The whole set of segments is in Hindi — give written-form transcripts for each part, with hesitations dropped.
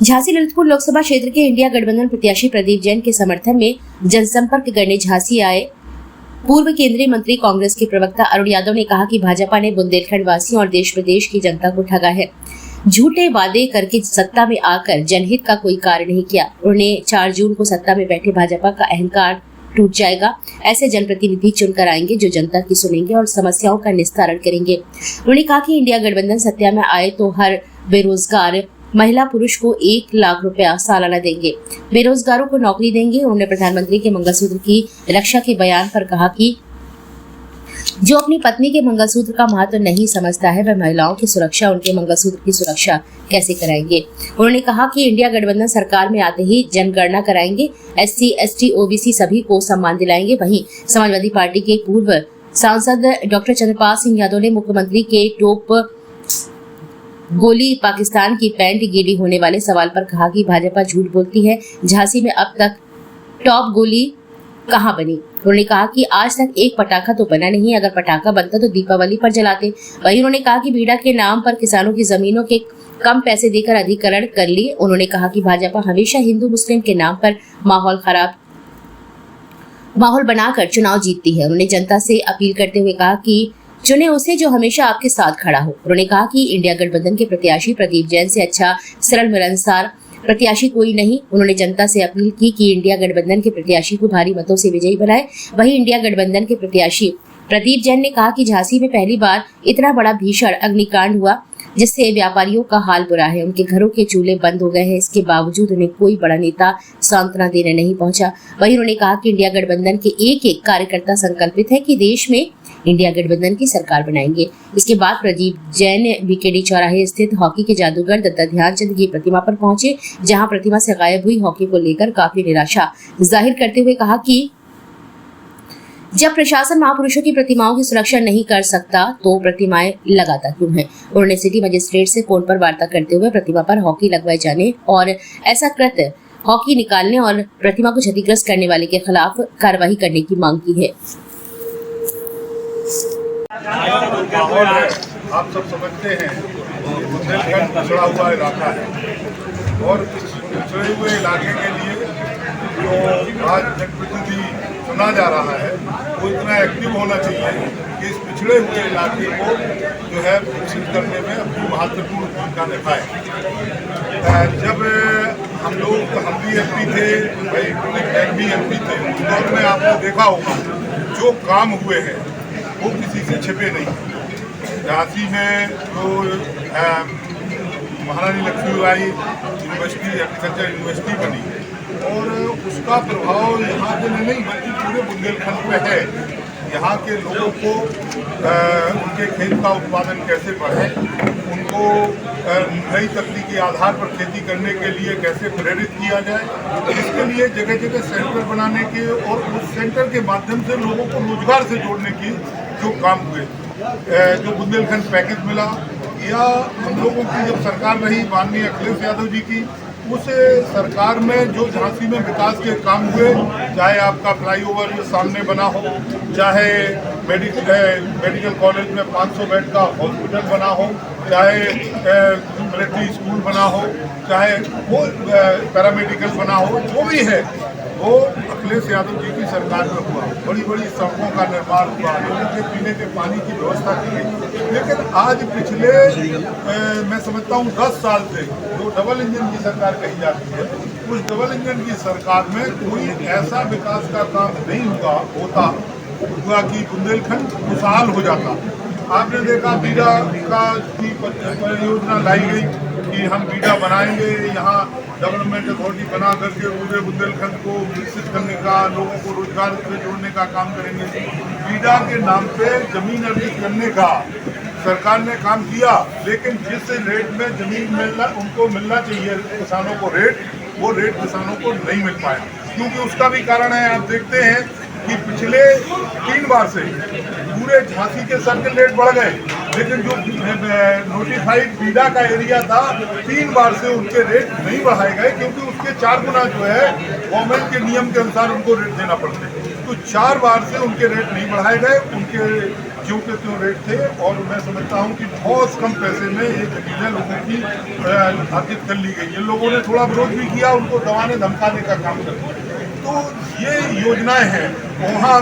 झांसी ललितपुर लोकसभा क्षेत्र के इंडिया गठबंधन प्रत्याशी प्रदीप जैन के समर्थन में जनसंपर्क करने झांसी आए पूर्व केंद्रीय मंत्री कांग्रेस के प्रवक्ता अरुण यादव ने कहा कि भाजपा ने बुंदेलखंड वासियों और देश प्रदेश की जनता को ठगा है। झूठे वादे करके सत्ता में आकर जनहित का कोई कार्य नहीं किया। उन्होंने 4 जून को सत्ता में बैठे भाजपा का अहंकार टूट जाएगा। ऐसे जनप्रतिनिधि चुनकर आएंगे जो जनता की सुनेंगे और समस्याओं का निस्तारण करेंगे। उन्होंने कहा कि इंडिया गठबंधन सत्ता में आए तो हर बेरोजगार महिला पुरुष को 1 लाख रुपया सालाना देंगे, बेरोजगारों को नौकरी देंगे। उन्होंने प्रधानमंत्री के मंगलसूत्र की रक्षा के बयान पर कहा कि जो अपनी पत्नी के मंगलसूत्र का महत्व नहीं समझता है, वह महिलाओं की सुरक्षा, उनके मंगलसूत्र की सुरक्षा कैसे कराएंगे। उन्होंने कहा कि इंडिया गठबंधन सरकार में आते ही जनगणना कराएंगे, SC, ST, OBC सभी को सम्मान दिलाएंगे। वहीं समाजवादी पार्टी के पूर्व सांसद डॉक्टर चंद्रपाल सिंह यादव ने मुख्यमंत्री के टॉप गोली पाकिस्तान की पैंट गीली होने वाले सवाल पर कहा कि भाजपा झूठ बोलती है। झांसी में अब तक टॉप गोली कहां बनी। उन्होंने कहा कि आज तक एक पटाखा तो बना नहीं, अगर पटाखा बनता तो दीपावली पर जलाते। वहीं उन्होंने कहा कि बीड़ा के नाम पर किसानों की जमीनों के कम पैसे देकर अधिग्रहण कर लिए। उन्होंने कहा कि भाजपा हमेशा हिंदू मुस्लिम के नाम पर माहौल बनाकर चुनाव जीतती है। उन्होंने जनता से अपील करते हुए कहा कि चुने उसे जो हमेशा आपके साथ खड़ा हो। उन्होंने कहा कि इंडिया गठबंधन के प्रत्याशी प्रदीप जैन से अच्छा सरल मिलनसार प्रत्याशी कोई नहीं। उन्होंने जनता से अपील की कि इंडिया गठबंधन के प्रत्याशी को भारी मतों से विजयी बनाए। वहीं इंडिया गठबंधन के प्रत्याशी प्रदीप जैन ने कहा कि झांसी में पहली बार इतना बड़ा भीषण अग्निकांड हुआ जिससे व्यापारियों का हाल बुरा है। उनके घरों के चूल्हे बंद हो गए हैं, इसके बावजूद उन्हें कोई बड़ा नेता सांत्वना देने नहीं पहुंचा। वहीं उन्होंने कहा कि इंडिया गठबंधन के एक कार्यकर्ता संकल्पित है कि देश में इंडिया गठबंधन की सरकार बनाएंगे। इसके बाद प्रदीप जैन BKD चौराहे स्थित हॉकी के जादूगर दत्ता ध्यानचंद की प्रतिमा पर पहुंचे, जहां प्रतिमा से गायब हुई हॉकी को लेकर काफी निराशा जाहिर करते हुए कहा कि जब प्रशासन महापुरुषों की प्रतिमाओं की सुरक्षा नहीं कर सकता तो प्रतिमाएं लगाता क्यों है। उन्होंने सिटी मजिस्ट्रेट से फोन पर वार्ता करते हुए प्रतिमा पर हॉकी लगवाए जाने और ऐसा कृत्य हॉकी निकालने और प्रतिमा को क्षतिग्रस्त करने वाले के खिलाफ कार्रवाई करने की मांग की है। आप सब समझते हैं बुंदेलखंड पिछड़ा हुआ इलाका है और इस पिछड़े हुए इलाके के लिए जो आज जनप्रतिनिधि चुना जा रहा है वो इतना एक्टिव होना चाहिए कि इस पिछड़े हुए इलाके को जो है विकसित करने में अपनी महत्वपूर्ण भूमिका निभाए। जब हम भी MP थे, भी MP थे, उस दौर में आपने देखा होगा जो काम हुए हैं वो किसी से छिपे नहीं। झांसी में जो महारानी लक्ष्मीबाई यूनिवर्सिटी, एग्रीकल्चर यूनिवर्सिटी बनी और उसका प्रभाव यहाँ के नहीं बल्कि पूरे बुंदेलखंड पे है। यहाँ के लोगों को उनके खेत का उत्पादन कैसे बढ़े, उनको नई तकनीकी आधार पर खेती करने के लिए कैसे प्रेरित किया जाए, इसके लिए जगह जगह सेंटर बनाने के और उस सेंटर के माध्यम से लोगों को रोजगार से जोड़ने की जो काम हुए, जो बुंदेलखंड पैकेज मिला, या हम लोगों की जब सरकार रही माननीय अखिलेश यादव जी की, उस सरकार में जो झांसी में विकास के काम हुए, चाहे आपका फ्लाईओवर सामने बना हो, चाहे मेडिकल कॉलेज में 500 बेड का हॉस्पिटल बना हो, चाहे मिलिट्री स्कूल बना हो, चाहे वो पैरामेडिकल बना हो, जो भी है वो अखिलेश यादव जी की सरकार में हुआ। बड़ी बड़ी सड़कों का निर्माण हुआ, लोगों के पीने के पानी की व्यवस्था की गई। लेकिन आज पिछले मैं समझता हूँ 10 साल से जो डबल इंजन की सरकार कही जाती है, उस डबल इंजन की सरकार में कोई ऐसा विकास का काम नहीं हुआ कि बुंदेलखंड खुशहाल हो जाता। आपने देखा बीड़ा की परियोजना लाई गई कि हम बीड़ा बनाएंगे, यहाँ डेवलपमेंट अथॉरिटी बना करके पूरे बुंदेलखंड को विकसित करने का, लोगों को रोजगार से जोड़ने का काम करेंगे। बीड़ा के नाम पे जमीन अर्जित करने का सरकार ने काम किया, लेकिन जिस रेट में जमीन उनको मिलना चाहिए किसानों को रेट, वो रेट किसानों को नहीं मिल पाया। क्योंकि उसका भी कारण है, आप देखते हैं कि पिछले 3 बार से पूरे झांसी के सर्किल रेट बढ़ गए, लेकिन जो नोटिफाइड बीड़ा का एरिया था 3 बार से उनके रेट नहीं बढ़ाए गए, क्योंकि उसके 4 गुना जो है गवर्नमेंट के नियम के अनुसार उनको रेट देना पड़ते। तो 4 बार से उनके रेट नहीं बढ़ाए गए, उनके ज्यों के त्यों रेट थे और मैं समझता हूँ कि बहुत कम पैसे में ये जमीनें लोगों की अर्जित कर ली गई। इन लोगों ने थोड़ा विरोध भी किया, उनको दबाने धमकाने का काम कर। तो ये योजनाएं हैं। वहाँ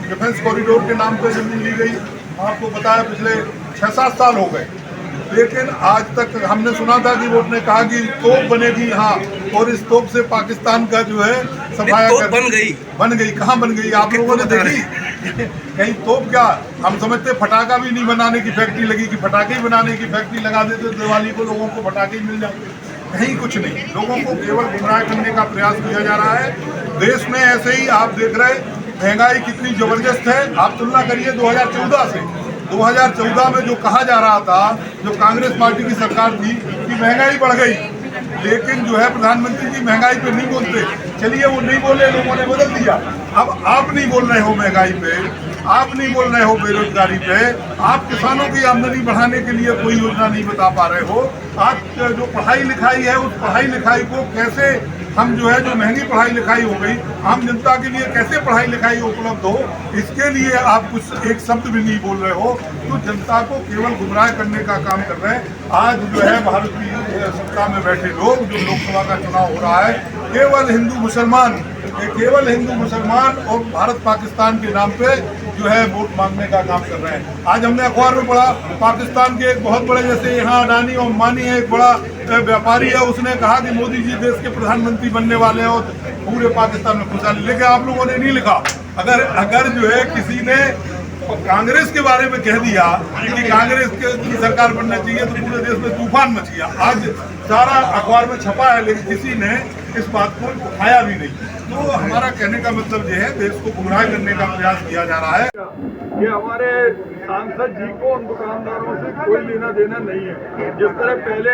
डिफेंस कॉरिडोर के नाम पर जमीन ली गई, आपको बताया पिछले 6-7 साल हो गए, लेकिन आज तक हमने सुना था कि वो उसने कहा कि तोप बनेगी यहाँ, और इस तोप से पाकिस्तान का जो है सफाया कर बन गई। कहाँ बन गई? आप लोगों ने देखी? कहीं तोप क्या, हम समझते फटाका भी नहीं बनाने की फैक्ट्री लगी कि फटाके ही बनाने की फैक्ट्री लगा देते दिवाली को, लोगों को फटाके ही मिल जाए। कहीं कुछ नहीं, लोगों को केवल गुमराह करने का प्रयास किया जा रहा है। देश में ऐसे ही आप देख रहे महंगाई कितनी जबरदस्त है। आप तुलना करिए 2014 से। 2014 में जो कहा जा रहा था, जो कांग्रेस पार्टी की सरकार थी, कि महंगाई बढ़ गई, लेकिन जो है प्रधानमंत्री जी महंगाई पे नहीं बोलते। चलिए वो नहीं बोले, लोगों ने बदल दिया। अब आप नहीं बोल रहे हो महंगाई पे, आप नहीं बोल रहे हो बेरोजगारी पे, आप किसानों की आमदनी बढ़ाने के लिए कोई योजना नहीं बता पा रहे हो। आप जो पढ़ाई लिखाई है, उस पढ़ाई लिखाई को कैसे हम जो है, जो महंगी पढ़ाई लिखाई हो गई, आम जनता के लिए कैसे पढ़ाई लिखाई उपलब्ध हो, इसके लिए आप कुछ एक शब्द भी नहीं बोल रहे हो। तो जनता को केवल गुमराह करने का काम कर रहे हैं। आज जो है भारत की सत्ता में बैठे लोग, जो लोकसभा का चुनाव हो रहा है, केवल हिंदू मुसलमान और भारत पाकिस्तान के नाम पे जो है वोट मांगने का काम कर रहे हैं। आज हमने अखबार में पढ़ा, पाकिस्तान के एक बहुत बड़े, जैसे यहाँ अडानी और अंबानी है, एक बड़ा व्यापारी है, उसने कहा कि मोदी जी देश के प्रधानमंत्री बनने वाले हैं और पूरे पाकिस्तान में खुशहाली। लेकिन आप लोगों ने नहीं लिखा। अगर जो है किसी ने कांग्रेस के बारे में कह दिया कि कांग्रेस की सरकार बनना चाहिए, तो पूरे देश में तूफान मच गया। आज सारा अखबार में छपा है, लेकिन किसी ने इस बात को उठाया भी नहीं। तो हमारा कहने का मतलब ये है, देश को गुमराह करने का प्रयास किया जा रहा है। ये हमारे सांसद जी को उन दुकानदारों से कोई लेना देना नहीं है। जिस तरह पहले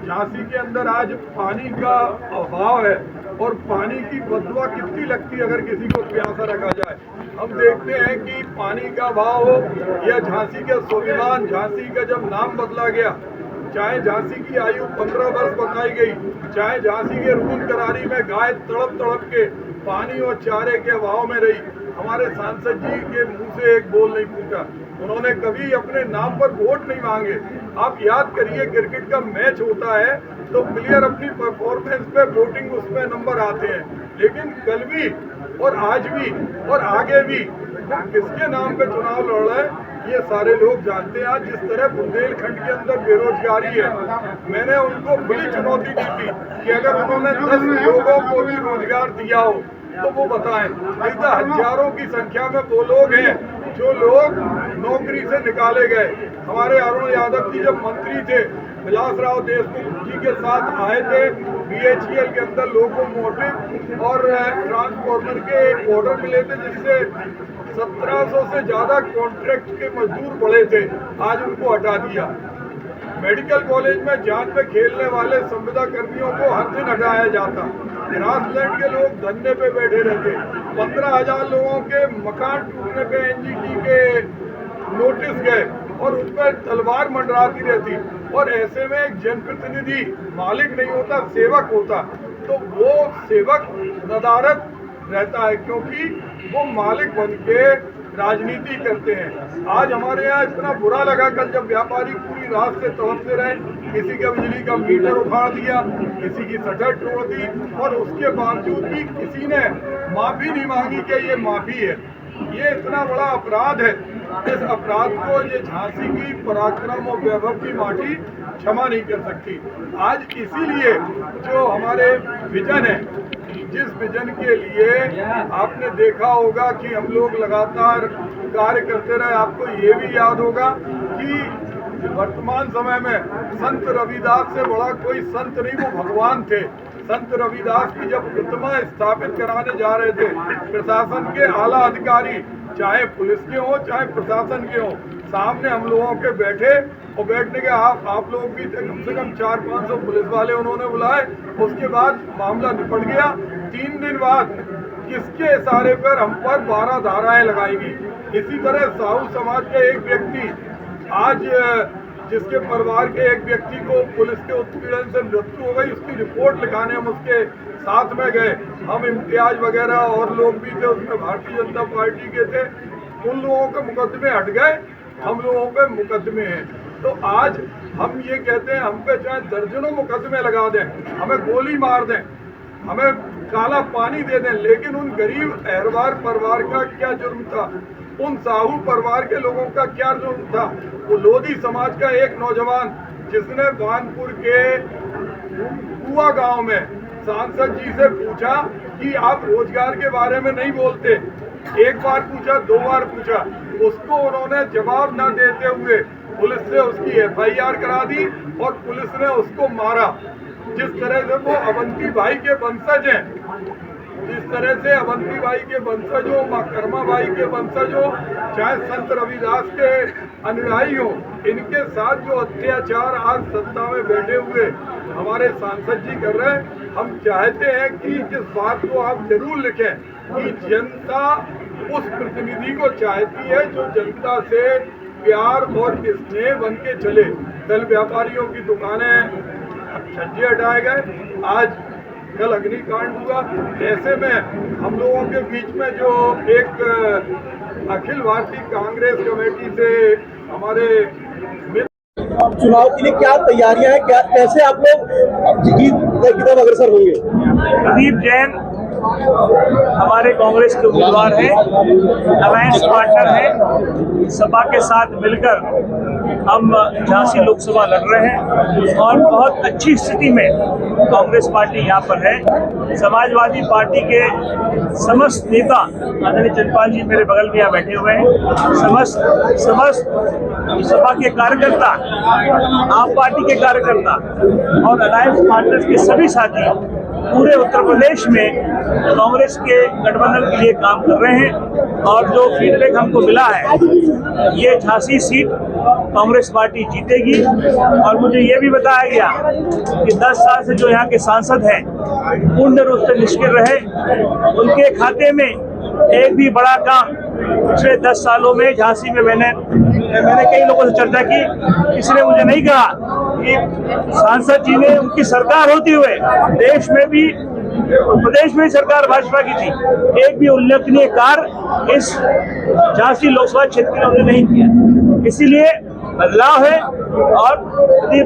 झांसी के अंदर आज पानी का अभाव है और पानी की बदबू कितनी लगती है अगर किसी को प्यासा रखा जाए। हम देखते हैं कि पानी का अभाव हो या झांसी के स्वाभिमान, झांसी का जब नाम बदला गया, चाहे झांसी की आयु 15 वर्ष बताई गई, चाहे झांसी के रून करारी में गाय तड़प तड़प के पानी और चारे के अभाव में रही, हमारे सांसद जी के मुंह से एक बोल नहीं फूटा। उन्होंने कभी अपने नाम पर वोट नहीं मांगे। आप याद करिए, क्रिकेट का मैच होता है तो प्लेयर अपनी परफॉर्मेंस पे वोटिंग उसमें नंबर आते हैं, लेकिन कल भी और आज भी और आगे भी वो किसके नाम पे चुनाव लड़ रहे हैं ये सारे लोग जानते हैं। आज जिस तरह बुंदेलखंड के अंदर बेरोजगारी है, मैंने उनको बड़ी चुनौती दी थी कि अगर उन्होंने 10 लोगों को भी रोजगार दिया हो तो वो बताएं। नहीं तो हजारों की संख्या में वो लोग हैं जो लोग नौकरी से निकाले गए। हमारे अरुण यादव जी जब मंत्री थे, विलासराव देशमुख जी के साथ आए थे, BHEL के अंदर लोकोमोटिव और ट्रांसफार्मर के ऑर्डर मिले थे, जिससे 1700 से ज्यादा कॉन्ट्रैक्ट के मजदूर पड़े थे, आज उनको हटा दिया। मेडिकल कॉलेज में जान पे खेलने वाले संविदा कर्मियों को हर दिन हटाया जाता। ग्रासलैंड के लोग धरने पे बैठे रहते। 15,000 लोगों के मकान टूटने पे NGT के नोटिस गए और उन पर तलवार मंडराती रहती। और ऐसे में एक जनप्रतिनिधि मालिक नहीं होता, सेवक होता, तो वो सेवक नदारद रहता है, क्योंकि वो मालिक बन के राजनीति करते हैं। आज हमारे यहाँ इतना बुरा लगा कल जब व्यापारी पूरी रात से तड़पते रहे, किसी का बिजली का मीटर उखाड़ दिया, किसी की शटर तोड़ दी, और उसके बावजूद भी किसी ने माफी नहीं मांगी कि ये माफी है। ये इतना बड़ा अपराध है। इस अपराध को ये झांसी की पराक्रम और वैभव की माटी क्षमा नहीं कर सकती। आज इसीलिए जो हमारे विजन है, जिस विजन के लिए आपने देखा होगा कि हम लोग लगातार कार्य करते रहे। आपको ये भी याद होगा कि वर्तमान समय में संत रविदास से बड़ा कोई संत नहीं, वो भगवान थे। संत रविदास की जब प्रतिमा स्थापित कराने जा रहे थे, प्रशासन के आला अधिकारी, चाहे पुलिस के हो चाहे प्रशासन के हो, सामने हम लोगों के बैठे और बैठने के आप लोग भी थे, कम से कम 400-500 पुलिस वाले उन्होंने बुलाए। उसके बाद मामला निपट गया। 3 दिन बाद किसके इशारे पर हम पर 12 धाराएं लगाएंगी। इसी तरह साहू समाज के एक व्यक्ति, आज जिसके परिवार के एक व्यक्ति को पुलिस के उत्पीड़न से मृत्यु हो गई, उसकी रिपोर्ट लिखाने हम उसके साथ में गए। हम इम्तियाज वगैरह और लोग भी थे, उसमें भारतीय जनता पार्टी के थे। उन लोगों के मुकदमे हट गए, हम लोगों पे मुकदमे हैं। तो आज हम ये कहते हैं, हम पे चाहे दर्जनों मुकदमे लगा दें, हमें गोली मार दें, हमें काला पानी दे दें, लेकिन उन गरीब अहरवार परिवार का क्या जुर्म था, उन साहू परिवार के लोगों का क्या जुर्म था। वो लोधी समाज का एक नौजवान जिसने वानपुर के कुआ गांव में सांसद जी से पूछा कि आप रोजगार के बारे में नहीं बोलते, एक बार पूछा, 2 बार पूछा, उसको उन्होंने जवाब न देते हुए पुलिस से उसकी FIR करा दी और पुलिस ने उसको मारा। जिस तरह से वो अवंती भाई के वंशज हैं, जिस तरह से अवंती भाई के वंशज हो, माँ कर्मा भाई के वंशज हो, चाहे संत रविदास के अनुयायी हो, इनके साथ जो अत्याचार आज सत्ता में बैठे हुए हमारे सांसद जी कर रहे हैं, हम चाहते हैं कि इस बात को आप जरूर लिखें कि जनता उस प्रतिनिधि को चाहती है जो जनता से प्यार और स्नेह बन के चले। कल व्यापारियों की दुकानें छज्जे हटाए गए, आज कल अग्निकांड हुआ। ऐसे में हम लोगों के बीच में जो एक अखिल भारतीय कांग्रेस कमेटी से हमारे चुनाव के लिए क्या तैयारियां हैं, क्या कैसे आप लोग जीत की तरफ अग्रसर होंगे? प्रदीप जैन हमारे कांग्रेस के उम्मीदवार हैं, अलायंस पार्टनर हैं। सपा के साथ मिलकर हम झांसी लोकसभा लड़ रहे हैं और बहुत अच्छी स्थिति में कांग्रेस पार्टी यहाँ पर है। समाजवादी पार्टी के समस्त नेता आदरणीय चंद्रपाल जी मेरे बगल में यहाँ बैठे हुए हैं, समस्त सपा के कार्यकर्ता, आप पार्टी के कार्यकर्ता और अलायंस पार्टनर्स के सभी साथी पूरे उत्तर प्रदेश में कांग्रेस के गठबंधन के लिए काम कर रहे हैं। और जो फीडबैक हमको मिला है, ये झांसी सीट कांग्रेस पार्टी जीतेगी। और मुझे ये भी बताया गया कि 10 साल से जो यहाँ के सांसद हैं पूर्ण रूप से निष्क्रिय रहे, उनके खाते में एक भी बड़ा काम पिछले 10 सालों में झांसी में मैंने कई लोगों से चर्चा की, किसी ने मुझे नहीं कहा कि सांसद जी ने उनकी सरकार होती हुए देश में भी प्रदेश में सरकार भाजपा की थी, एक भी उल्लेखनीय कार्य इस झांसी लोकसभा क्षेत्र में उन्होंने नहीं किया। इसीलिए बदलाव है और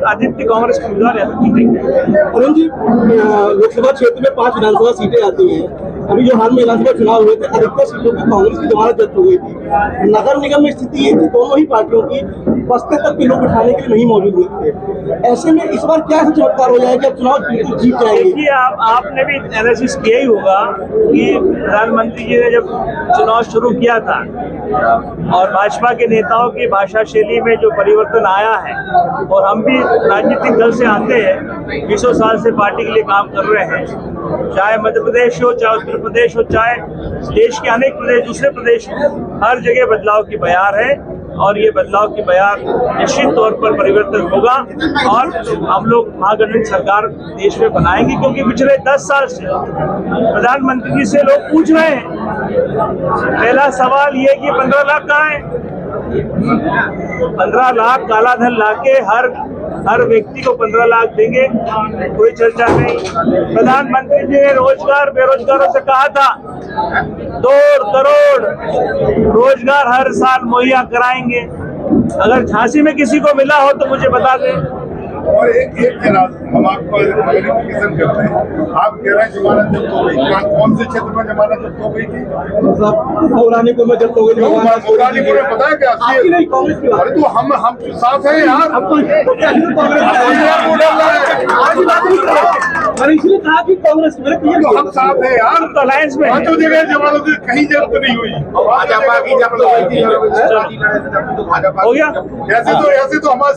आदित्य कांग्रेस के उम्मीदवार जीतेंगे। अरुण जी, लोकसभा क्षेत्र में 5 विधानसभा सीटें आती हैं। अभी जो हाल में विधानसभा चुनाव हुए थे, अधिकतर सीटों की कांग्रेस की जमानत जब्त हो गई थी। नगर निगम में स्थिति ये थी, दोनों ही पार्टियों की बस्ते तक के लोग बिठाने के लिए नहीं मौजूद हुए थे। ऐसे में इस बार क्या चमत्कार हो जाएगा, चुनाव जीत जाएंगे? देखिए, आपने भी एनालिसिस किया ही होगा कि प्रधानमंत्री जी ने जब चुनाव शुरू किया था और भाजपा के नेताओं की भाषा शैली में जो परिवर्तन आया है, और हम भी राजनीतिक दल से आते हैं, 20 साल से पार्टी के लिए काम कर रहे हैं, चाहे मध्य प्रदेश हो, चाहे उत्तर प्रदेश हो, चाहे देश के अनेक प्रदेश, दूसरे प्रदेश, हर जगह बदलाव की बयार है। और ये बदलाव की बयार निश्चित तौर पर परिवर्तन होगा और हम लोग महागठबंधन सरकार देश में बनाएंगे, क्योंकि पिछले 10 साल से प्रधानमंत्री जी से लोग पूछ रहे हैं। पहला सवाल ये कि 15 लाख कहाँ है? 15 लाख काला धन लाके हर व्यक्ति को 15 लाख देंगे, कोई चर्चा नहीं। प्रधानमंत्री जी ने रोजगार बेरोजगारों से कहा था 2 करोड़ रोजगार हर साल मुहैया कराएंगे। अगर झांसी में किसी को मिला हो तो मुझे बता दें। और एक जनाब, हम आपको क्लेरिफिकेशन करते हैं, आप कह रहे हैं जमानत जब्त हो गई, कौन से क्षेत्र में जमानत जब्त हो गई थी? मतलब मौलानीपुर में जब्त हो गई। मौलानीपुर में पता है क्या? अरे तो हम साथ हैं यार, इसलिए कहा कि कांग्रेस तो हम साथ हैं यार, तो अलायंस में जो जगह जमानत कहीं जब्त नहीं हुई, भाजपा की जब्त हो गई थी, हो गया। ऐसे तो हमारे